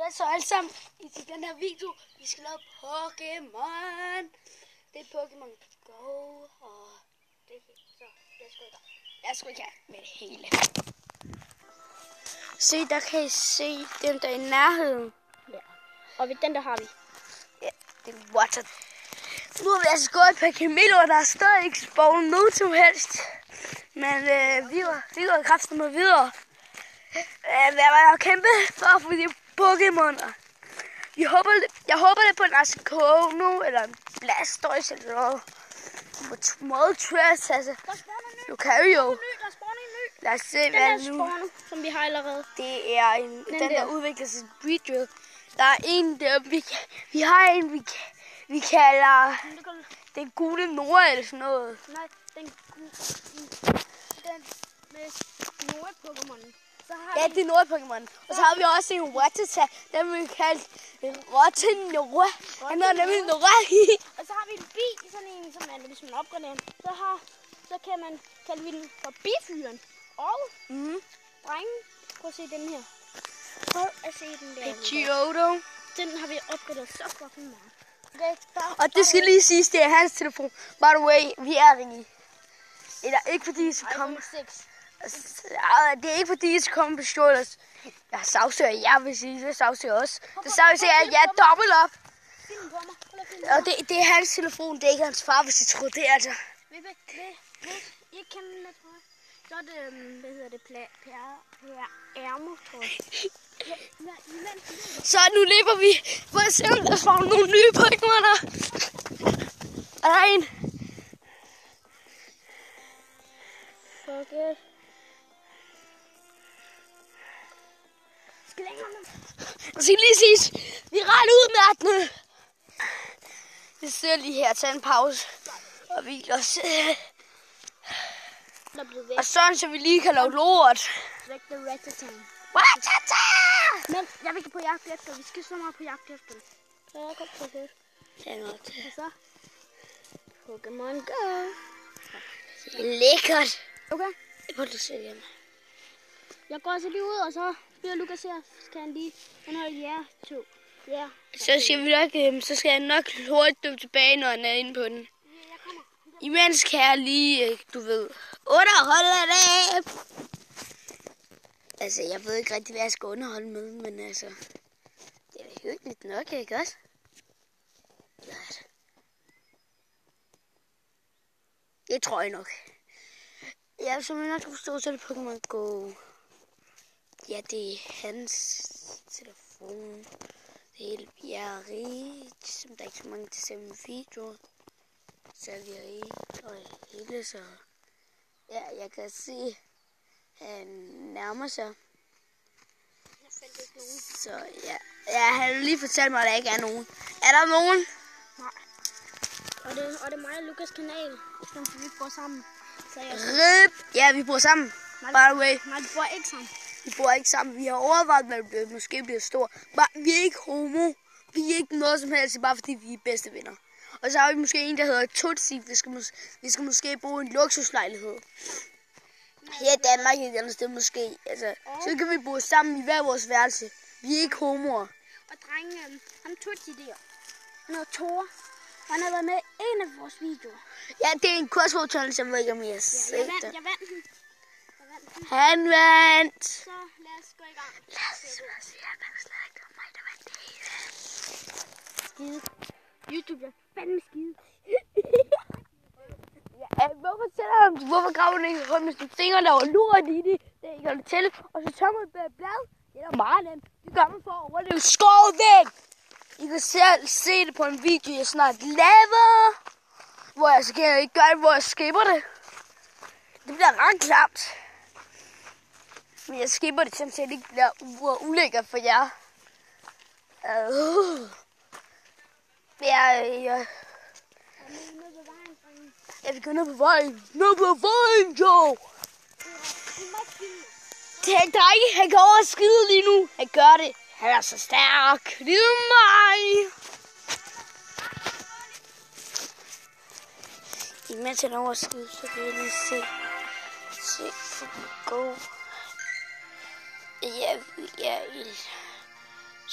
Hvad så alle sammen i den her video? Vi skal lave Pokémon. Det er Pokémon Go, og det er så jeg skal ikke have med det hele. Se, der kan I se dem der i nærheden. Ja. Og ved den der har vi. Ja, det er water. Nu har vi altså gået et par kilometer, og der er stadig ikke spawnet noget som helst. Men vi går kraftigt med videre. Hvad var jeg kæmpe for at få de Pokémoner? Jeg håber det på en Articuno, eller en Blastoise, eller noget. Moltres, altså. Lucario. Der spawner en ny. Lad os se, hvad den nu. Spawner, som vi har allerede. Det er den der udvikler sig Breed Drill. Der er en der, vi har en, vi kalder den gule Nora eller sådan noget. Nej, den med Nora-Pokémonen. Ja, det er Nora-Pokémon. Og så har vi også en Rattata, den vi kalder Rottenora. Han hedder nemlig Nora. Og så har vi en bi, sådan en, som man, hvis man opgraderer den, så kan man kalde vi den for bifyren. Og drengen, prøv at se den her. Prøv at se den der. Pidgeotto. Den har vi opgraderet så fucking meget. Og det skal lige siges, det er hans telefon. By the way, vi er ringe. Eller ikke fordi det skal komme. Det er ikke fordi det skal komme på stjålet. Jeg sagsøger jer, vil sige. Det sagsøger også. Det sagsøger jeg er dobbelt op. Og det er hans telefon, det er ikke hans far, hvis I tror det, altså. I kender det, tror jeg. Så er det, hvad hedder det, Ærmo, tror jeg. Så nu løber vi for at se, om der får nogle nye Pokémoner. Er der en? Fuck it. Skal længere nu? Jeg skal lige sige, vi er ret udmærkende. Vi sidder lige her og tager en pause og hviler os. Og sådan, så vi lige kan lave lort. Væk the Rattata. Rattata! Men jeg vil ikke på jagt efter. Vi skal så meget på jagt efter den. Så jeg kommer på det. Ja, nok til. Og så Pokémon Go. Lækkert. Okay. Hvor du ser hjemme. Jeg går så lige ud, og så bliver Lukas her. Så kan han lige underholde jer to. Ja. Så skal vi nok, så skal jeg nok hurtigt dømme tilbage, når han er inde på den. Jeg kommer. Imens kan jeg lige, du ved, underholde det. Altså, jeg ved ikke rigtig, hvad jeg skal underholde med, men altså, det er da hyggeligt nok, ikke også? Det tror jeg nok. Ja, som jeg nok kan forstå, så er det Pokémon Go. Ja, det er hans telefon. Det er hele bjerrigt, som der er ikke så mange til at se med videoer. Så er vi rige og hele, så ja, jeg kan se, han nærmer sig. Så ja, han har lige fortalt mig, at der ikke er nogen. Er der nogen? Nej. Og det er mig og Lukas kanal, som vi bor sammen. Så jeg... Rip! Ja, vi bor sammen. By the way. Nej, vi bor ikke sammen. Vi bor ikke sammen. Vi har overvejet, at det måske bliver stor. Vi er ikke homo. Vi er ikke noget som helst, bare fordi vi er bedste venner. Og så har vi måske en, der hedder Tutsi. Vi skal måske bo i en luksuslejlighed. Her i Danmark, i et andet sted måske. Altså, så kan vi bo sammen i hver vores værelse. Vi er ikke homoer. Og drengen, han Tutsi der. Han hedder Thor. Han har været med i en af vores videoer. Ja, det er en crossword-challenge, jeg ved ikke, om I har set jeg vandt den. Han vandt. Så lad os gå i gang. Lad os se, hvad der slet ikke om mig, der vandt det hele. Skide. YouTube er fandme skide. Ja, hvorfor graver du ikke rundt med sine fingre, der var lurt i det? Det er ikke holdt til. Og så tør man bære blad. Det er meget nemt. Det gør man for at overleve skoven. I kan selv se det på en video, jeg snart laver. Hvor jeg skal ikke gøre det, hvor jeg skipper det. Det bliver ret klamt. Men jeg skipper det, så det ikke bliver ulækkert for jer. Jeg vil gå ned på vejen. Ned på vejen, Joe. Drenge, han kan overskide lige nu. Han gør det. Han er så stærk. Ligesom mig. Imens han overskide, så kan jeg lige se Go. Ja,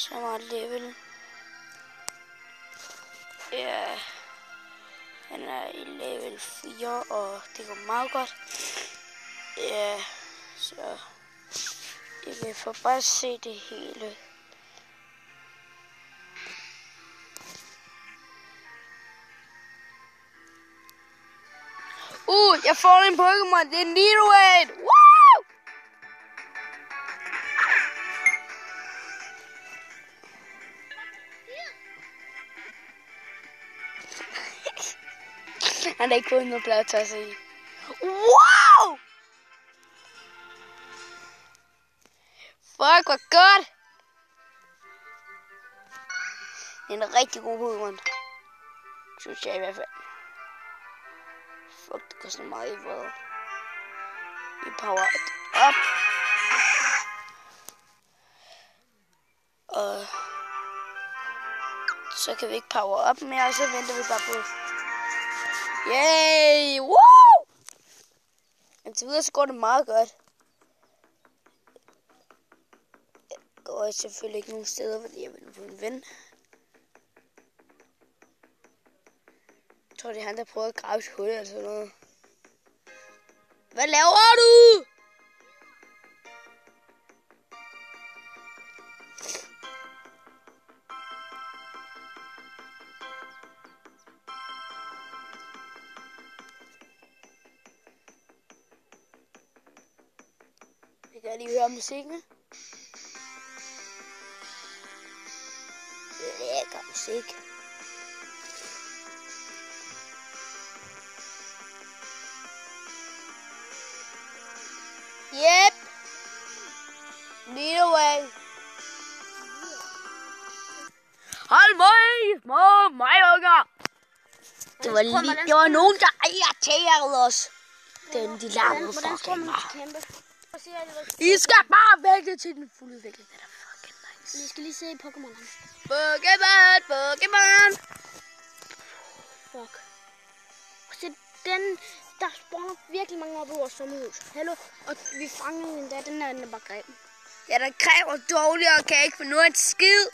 Så meget level. Ja. Han er i level 4, og det går meget godt. Ja, så jeg får bare se det hele. Jeg får en Pokémon. Det er en Nidoran. Woo! Han har ikke fået noget blad til at se. Wow! Fuck, hvor godt! Det er en rigtig god Pokémon. Synes jeg i hvert fald. Fuck, det går så meget i vrede. Vi power op. Og så kan vi ikke power op mere, og så venter vi bare på. Yay! Woo! Indtil videre så går det meget godt. Jeg går selvfølgelig ikke nogen steder, fordi jeg vil få en ven. Jeg tror, det er han, der prøver at grave et hul eller sådan noget. Hvad laver du? Jeg kan lige høre musikken. Lækker musik. Yep. Lead away. Hold mig, unger. Det var nogen, der irriterede os. De lavede fucking meget. I skal bare vække til den fulde udvikling. Det er fucking nice. Vi skal lige se Pokémon. Pokémon. Fuck. Så den, der spawner virkelig mange op i vores sommerhus. Hallo, og vi fangede den der, den er bare greb. Ja, den kræver dårligt og kan ikke få noget en skid.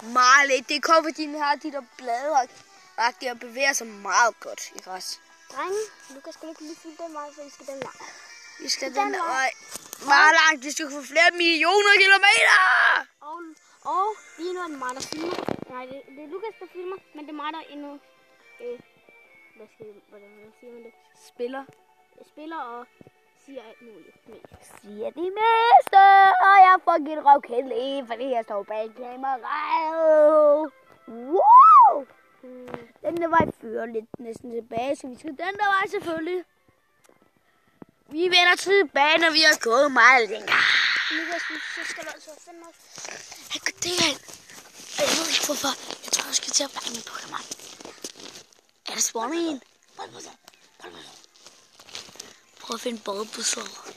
Meget lidt. Det er kun fordi den har de der blade og bevæger sig meget godt i græs. Drenge, Lukas skal ikke lige fylde den vej, for vi skal den vej. Vi skal den vej meget langt, hvis du kan få flere millioner kilometer. Og lige nu er det mig, der filmer. Nej, det er Lukas, der filmer, men det er mig, der endnu... hvordan siger man det? Spiller og siger alt muligt. Siger de meste, og jeg får en røvkendelig, fordi jeg står bag kameraet. Wow! Den der vej fører lidt næsten tilbage, så vi skal den der vej selvfølgelig. Vi vender tilbage, når vi har gået meget længere. Lukas, så skal du altså finde os. Hey, goddag. Jeg ved ikke hvorfor. Jeg tror, jeg skal til at fange min Pokémon. Er der spawnet en? Prøv at finde Bulbasaur.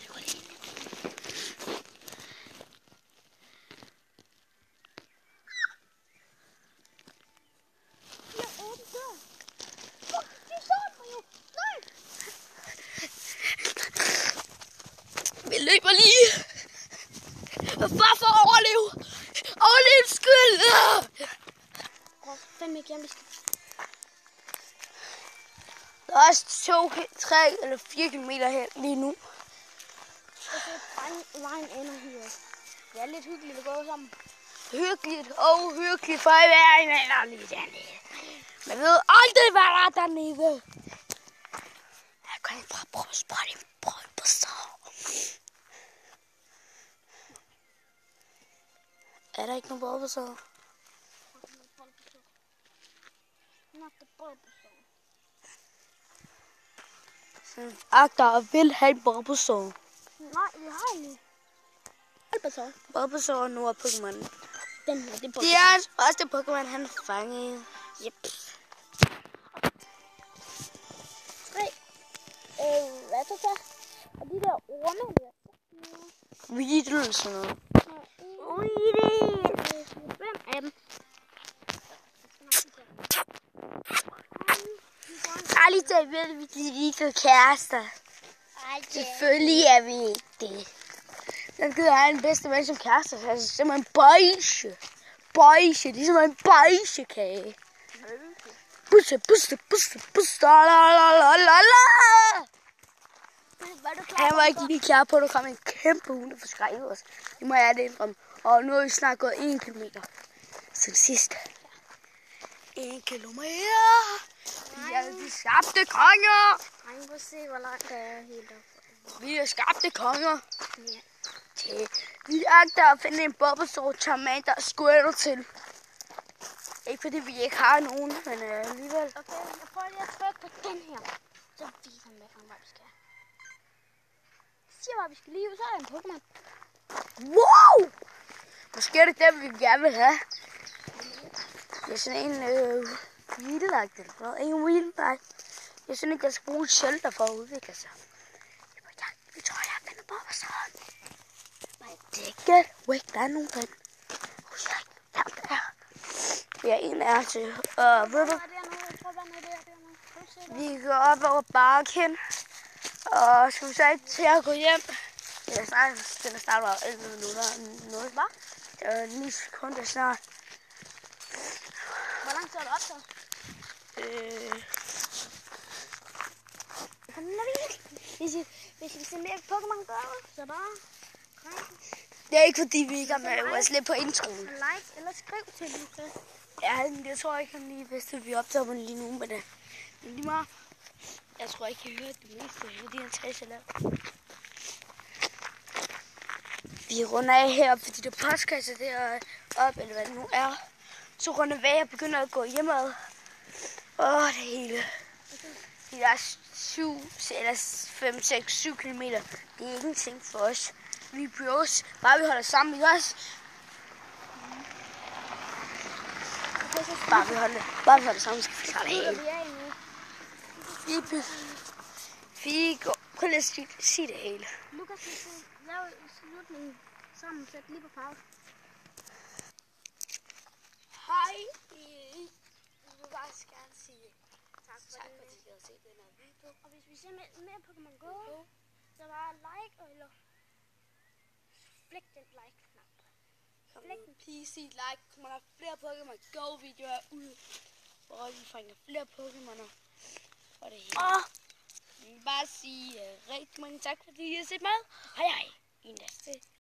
Vi løber lige. Bare for at overleve. Overleve skyld. Prøv fandme ikke hjem. Der er også 2, 3 eller 4 kilometer her lige nu. Og så vejen ender her. Det er lidt hyggeligt at gå sammen. Hyggeligt for at være en anden lige dernede. Man ved aldrig, hvad der er dernede. Jeg kan ikke bare prøve at spørge din Bulbasaur. Er der ikke nogen Bulbasaur? Agter og vil have Bulbasaur. Nej, vi har ikke. Bulbasaur. Bulbasaur nu er Pokémon. Den her, det er Bulbasaur. Det er hans første Pokémon, han fangede. Yep. Hvad så så? Og de der orme der. Weedle sådan noget. Hvem er dem? Ærligt talt ved vi ikke kærester. Selvfølgelig er vi ikke det. Den gider have den bedste ven som kærester, så er det simpelthen bøjse. beige, ligesom en beige kage. Busse. La la la la la. Han var ikke lige klar på, at der kom en kæmpe hund, der forskrækkede os. Det må jeg det indrømme. Og nu er vi snart gået 1 kilometer. Siden sidst. 1 kilometer. Vi er de skabte konger. Drenge, prøv at se, hvor langt der er helt op. Vi er skabte konger. Ja. Vi agter at finde en Bulbasaur Charmander og squirtle til. Ikke fordi vi ikke har nogen, men alligevel. Okay, jeg prøver lige at trykke på den her. Så viser han, hvad vi skal. Jeg siger bare, vi skal lige ud, så er der en Pokémon. Wow! Måske er det dem, vi gerne vil have. Det er sådan en vildlagt eller noget. En vildlagt. Jeg synes ikke, jeg skal bruge en shelter for at udvikle sig. Vi tror, jeg finder Bulbasaur. Men det er ikke væk, der er nogen den. Ja, der. Vi er en af til River. Vi går op over bakken. Og skal vi så ikke til at gå hjem? Den er snart over 11 minutter. Hvad? 9 sekunder snart. Hvor lang tid er du optaget? Hvis vi ser mere Pokémon Go, så bare det er ikke fordi vi ikke har med os lidt på introen. like eller skriv til Lukas. Ja, det tror jeg ikke, han lige vidste, at vi optager den lige nu med det. Men lige meget. Jeg tror ikke, jeg hørte det meste, fordi han skal så lavt. Vi runder af her, fordi der postkasser deroppe, eller hvad det nu er. Så runder vi af og begynder at gå hjemad. Det hele. De der 5, 6, 7 kilometer, det er ingenting for os. Vi bros, bare vi holder sammen, ikke også? Bare vi holder sammen, skal vi klare det hele. Vi går. Prøv lige at sige det hele. Lukas, vi skal lave slutningen sammen, sæt lige på pause. Hej. Jeg vil bare gerne sige tak fordi I har set den her video. Og hvis vi ser mere Pokémon Go, så bare like eller flæk den like-knap. Please sig like, kommer der flere Pokémon Go videoer ud, hvor vi fanger flere Pokémoner og det hele. Jeg vil bare sige rigtig mange tak fordi I har set med. Hej hej i næste